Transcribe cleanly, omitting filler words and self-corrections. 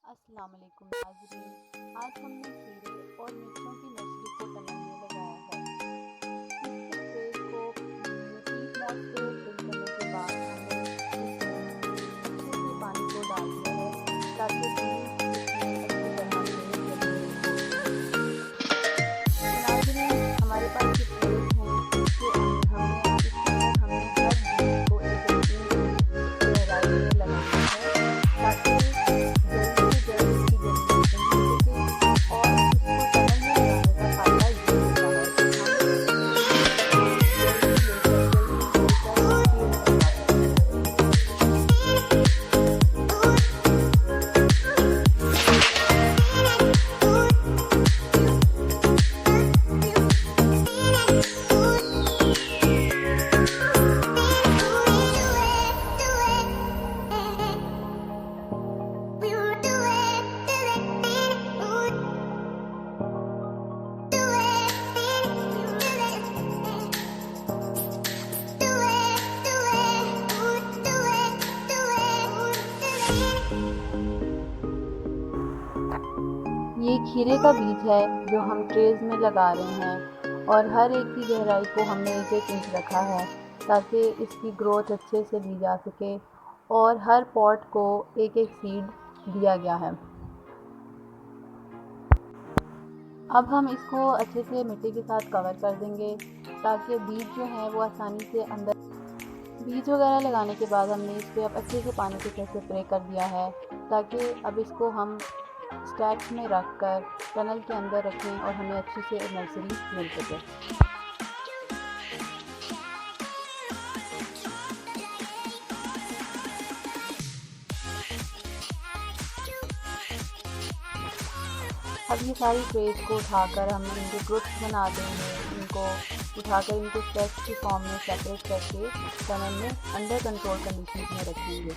अस्सलाम वालेकुम नाज़रीन, आज हमने खीरे और मिर्चों की नर्सरी को टनल में लगाया है। इसके ट्रेस को यूपी मॉड से फिल करने के बाद हमने इसमें अच्छे से पानी को डाल दिया है ताकि बीज इसमें अच्छी तरह से germinate हो। नाज़रीन, हमारे पास जो ट्रेस हैं इसके अंदर हमने हर बीज को एक गहराई में लगाना है ताकि ये खीरे का बीज है जो हम ट्रेज में लगा रहे हैं और हर एक की गहराई को हमने 1-1 इंच रखा है ताकि इसकी ग्रोथ अच्छे से ली जा सके और हर पॉट को 1-1 सीड दिया गया है। अब हम इसको अच्छे से मिट्टी के साथ कवर कर देंगे ताकि बीज जो है वो आसानी से अंदर। बीज वगैरह लगाने के बाद हमने इस पर अब अच्छे से पानी के साथ स्प्रे कर दिया है ताकि अब इसको हम स्टैक्स में रख कर टनल के अंदर रखें और हमें अच्छी से नर्सरी मिल सके। अब ये सारी ट्रेस को उठाकर हम इनके ग्रुप्स बना देंगे, इनको उठाकर इनको स्टैक्स की फॉर्म में सेपरेट करके टनल में अंडर कंट्रोल कंडीशन में रखेंगे।